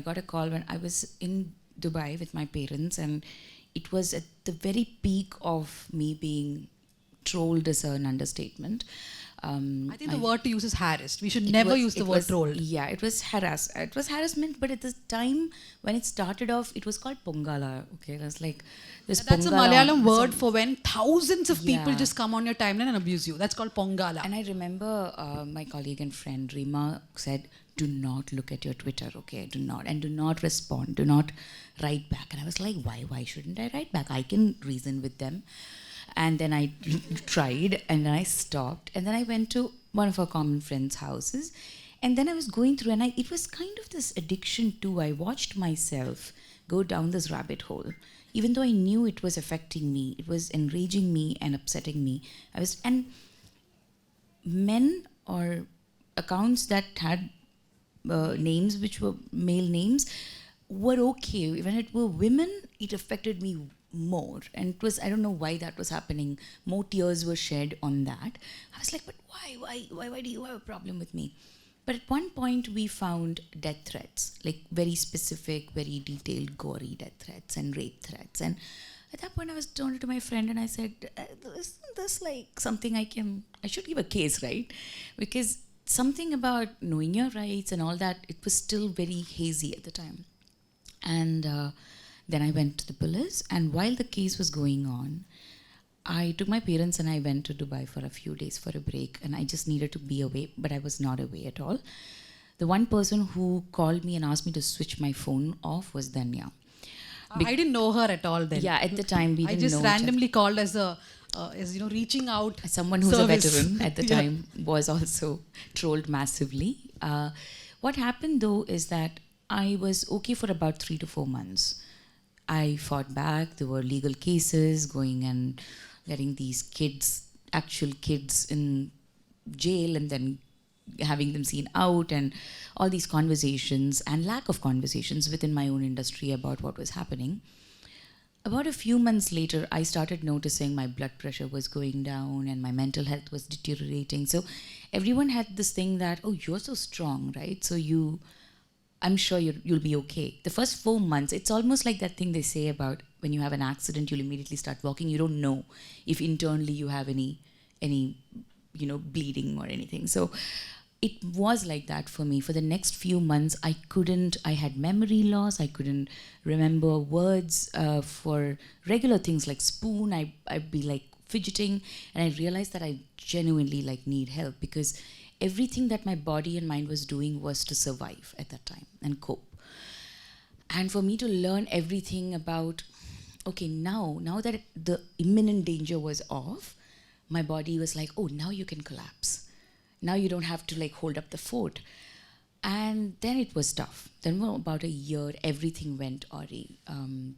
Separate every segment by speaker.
Speaker 1: I got a call when I was in Dubai with my parents, and it was at the very peak of me being trolled is an understatement.
Speaker 2: I think the word to use is harassed. We should
Speaker 1: it
Speaker 2: never
Speaker 1: was-
Speaker 2: use the
Speaker 1: it
Speaker 2: word
Speaker 1: was-
Speaker 2: trolled.
Speaker 1: Yeah, it was It was harassment, but at the time when it started off, it was called Pongala. Okay, it was like this.
Speaker 2: That's a
Speaker 1: Pongala,
Speaker 2: Malayalam word for when thousands of people
Speaker 1: Yeah.
Speaker 2: just come on your timeline and abuse you. That's called Pongala.
Speaker 1: And I remember my colleague and friend Rima said, "Do not look at your Twitter, okay? Do not, and do not respond. Do not write back." And I was like, "Why? Why shouldn't I write back? I can reason with them." And then I tried, and then I stopped, and then I went to one of our common friends' houses, and then I was going through, and it was kind of this addiction too. I watched myself go down this rabbit hole, even though I knew it was affecting me. It was enraging me and upsetting me. And men or accounts that had names which were male names were okay. When it were women, it affected me more. And it was, I don't know why that was happening. More tears were shed on that. I was like, but why do you have a problem with me? But at one point we found death threats, like very specific, very detailed, gory death threats and rape threats. And at that point I was turned to my friend and I said, isn't this like something I should give a case, right? Because something about knowing your rights and all that, it was still very hazy at the time. And then I went to the police, and while the case was going on, I took my parents and I went to Dubai for a few days for a break, and I just needed to be away, but I was not away at all. The one person who called me and asked me to switch my phone off was Danya.
Speaker 2: I didn't know her at all then.
Speaker 1: Yeah, at the time we
Speaker 2: I
Speaker 1: didn't
Speaker 2: just
Speaker 1: know
Speaker 2: randomly called as reaching out.
Speaker 1: someone who's
Speaker 2: service.
Speaker 1: a veteran at the
Speaker 2: Yeah.
Speaker 1: time was also trolled massively. What happened though is that I was okay for about 3 to 4 months. I fought back. There were legal cases going and getting these kids, actual kids, in jail, and then having them seen out, and all these conversations and lack of conversations within my own industry about what was happening. About a few months later, I started noticing my blood pressure was going down and my mental health was deteriorating. So everyone had this thing that, oh, you're so strong, right? So I'm sure you'll be okay. The first 4 months, it's almost like that thing they say about when you have an accident, you'll immediately start walking. You don't know if internally you have any bleeding or anything. So it was like that for me. For the next few months, I had memory loss. I couldn't remember words for regular things like spoon. I'd be like fidgeting, and I realized that I genuinely like need help, because everything that my body and mind was doing was to survive at that time and cope. And for me to learn everything about, okay, now that the imminent danger was off, my body was like, oh, now you can collapse. Now you don't have to like hold up the fort. And then it was tough. Then for about a year, everything went awry,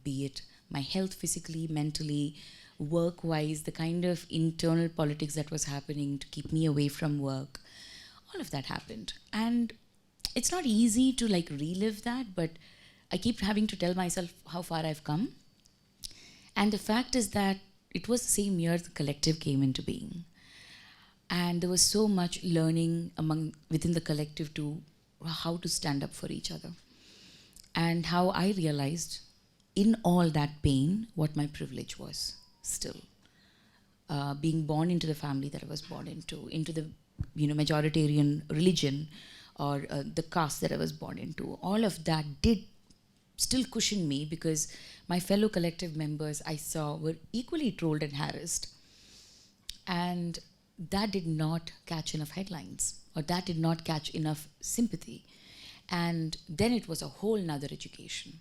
Speaker 1: be it my health physically, mentally, work-wise, the kind of internal politics that was happening to keep me away from work. All of that happened. And it's not easy to like relive that, but I keep having to tell myself how far I've come. And the fact is that it was the same year the collective came into being. And there was so much learning within the collective to how to stand up for each other. And how I realized in all that pain what my privilege was still. Being born into the family that I was born into the majoritarian religion, or the caste that I was born into, all of that did still cushion me, because my fellow collective members I saw were equally trolled and harassed. And that did not catch enough headlines, or that did not catch enough sympathy. And then it was a whole nother education